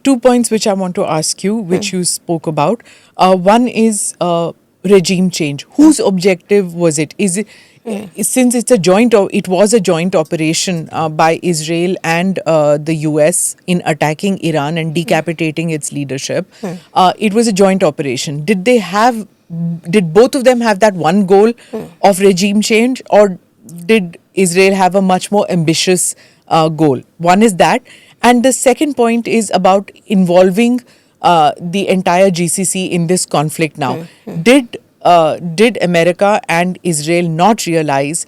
Two points which I want to ask you, which you spoke about. One is regime change. Whose objective was it? Is it since it was a joint operation by Israel and the US in attacking Iran and decapitating its leadership? It was a joint operation. Did both of them have that one goal of regime change, or did Israel have a much more ambitious goal? One is that. And the second point is about involving the entire GCC in this conflict now. Did America and Israel not realize,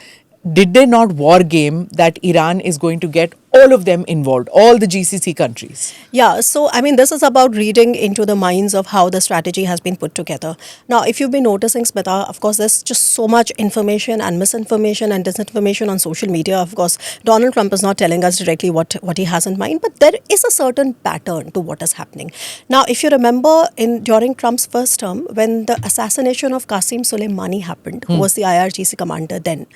did they not war game that Iran is going to get all of them involved, all the GCC countries? Yeah, so I mean, this is about reading into the minds of how the strategy has been put together. Now, if you've been noticing, Smita, of course, there's just so much information and misinformation and disinformation on social media. Of course, Donald Trump is not telling us directly what he has in mind, but there is a certain pattern to what is happening. Now, if you remember, during Trump's first term, when the assassination of Qasem Soleimani happened, who was the IRGC commander then,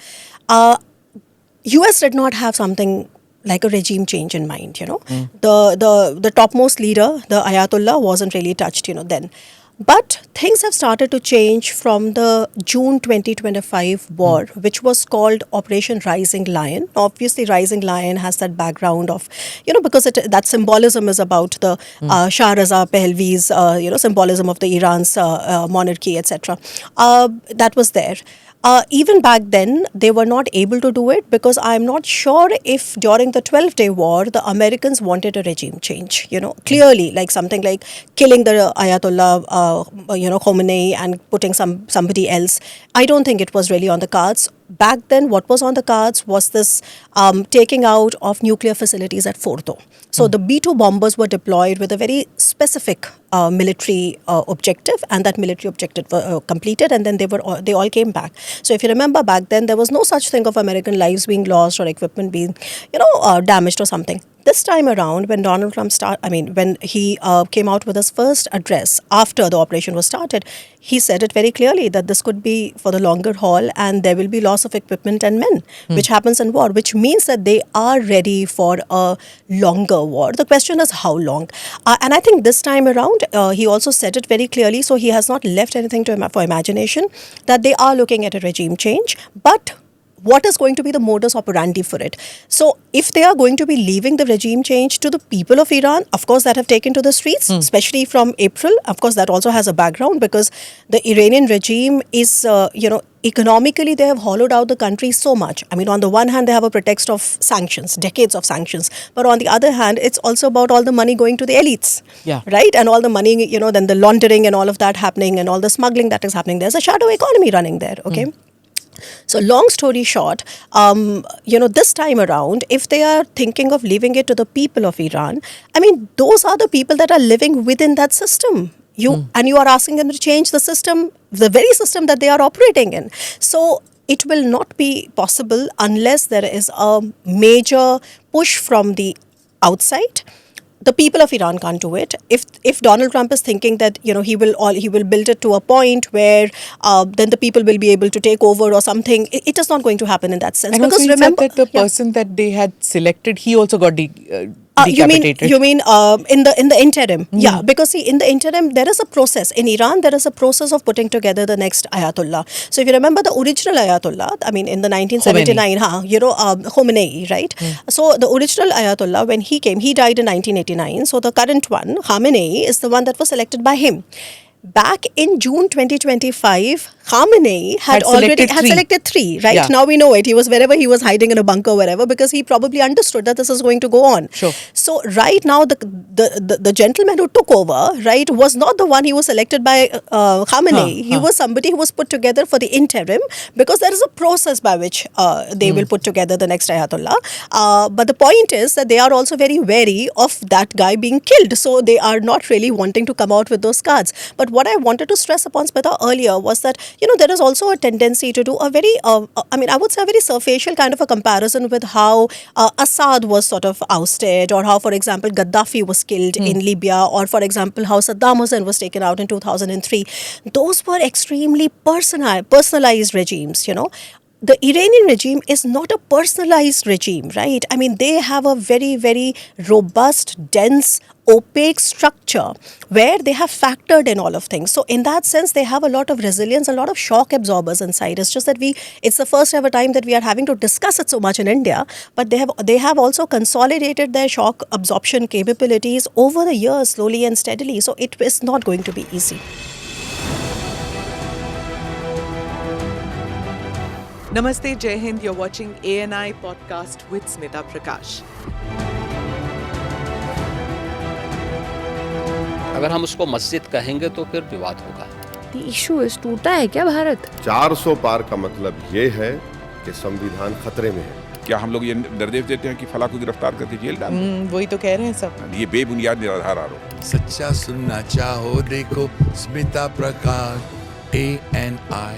US did not have something like a regime change in mind, The topmost leader, the Ayatollah, wasn't really touched, then. But things have started to change from the June 2025 war, which was called Operation Rising Lion. Obviously, Rising Lion has that background of, because that symbolism is about the Shah Raza Pahlavi's, symbolism of the Iran's monarchy, etc. That was there. Even back then, they were not able to do it because I'm not sure if during the 12-day war, the Americans wanted a regime change, clearly, like something like killing the Ayatollah, Khomeini and putting somebody else. I don't think it was really on the cards. Back then, what was on the cards was this taking out of nuclear facilities at Fordo. So the B-2 bombers were deployed with a very specific military objective, and that military objective completed, and then they all came back. So if you remember back then, there was no such thing of American lives being lost or equipment being, damaged or something. This time around, when Donald Trump when he came out with his first address after the operation was started, he said it very clearly that this could be for the longer haul and there will be loss of equipment and men, which happens in war, which means that they are ready for a longer war. The question is how long? And I think this time around, he also said it very clearly, so he has not left anything for imagination, that they are looking at a regime change, but what is going to be the modus operandi for it? So if they are going to be leaving the regime change to the people of Iran, of course, that have taken to the streets, especially from April, of course, that also has a background because the Iranian regime is, economically, they have hollowed out the country so much. I mean, on the one hand, they have a pretext of sanctions, decades of sanctions. But on the other hand, it's also about all the money going to the elites, right? And all the money, then the laundering and all of that happening and all the smuggling that is happening. There's a shadow economy running there, okay? So long story short, this time around, if they are thinking of leaving it to the people of Iran, I mean, those are the people that are living within that system. And you are asking them to change the system, the very system that they are operating in. So it will not be possible unless there is a major push from the outside. The people of Iran can't do it. If Donald Trump is thinking that he will build it to a point where then the people will be able to take over or something, it is not going to happen in that sense. And because also remember that the person that they had selected, he also got decapitated. You mean in the interim? Yeah, because see, in the interim there is a process in Iran. There is a process of putting together the next Ayatollah. So if you remember the original Ayatollah, I mean in the 1979, Khomeini, right? So the original Ayatollah, when he came, he died in 1989. So the current one, Khamenei, is the one that was selected by him. Back in June 2025, Khamenei had selected three, right? Yeah. Now we know it. He was wherever he was hiding in a bunker, wherever, because he probably understood that this is going to go on. Sure. So right now, the gentleman who took over, right, was not the one he was selected by Khamenei. He was somebody who was put together for the interim, because there is a process by which they will put together the next Ayatollah. But the point is that they are also very wary of that guy being killed. So they are not really wanting to come out with those cards. But what I wanted to stress upon, Smita, earlier was that, there is also a tendency to do a very, I would say a very superficial kind of a comparison with how Assad was sort of ousted, or how, for example, Gaddafi was killed in Libya, or, for example, how Saddam Hussein was taken out in 2003. Those were extremely personalized regimes, the Iranian regime is not a personalized regime, right? I mean, they have a very, very robust, dense, opaque structure where they have factored in all of things. So in that sense, they have a lot of resilience, a lot of shock absorbers inside. It's just that it's the first ever time that we are having to discuss it so much in India, but they have also consolidated their shock absorption capabilities over the years, slowly and steadily. So it is not going to be easy. Namaste, Jai Hind. You're watching ANI podcast with Smita Prakash. अगर हम उसको मस्जिद कहेंगे तो फिर विवाद होगा। The issue is टूटा है क्या भारत? 400 पार का मतलब ये है कि संविधान खतरे में है। क्या हम लोग ये निर्देश देते हैं कि फला को गिरफ्तार करके जेल डाल दें? वही तो कह रहे हैं सब। ये बेबुनियाद निराधार आरोप। सच्चा सुनना चाहो देखो स्मिता प्रकाश ANI,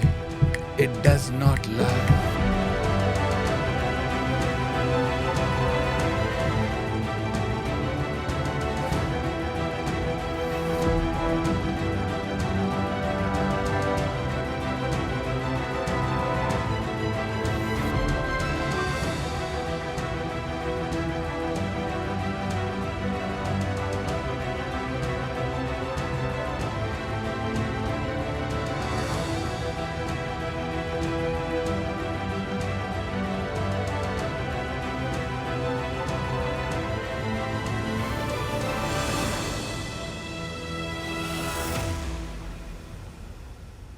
it does not lie.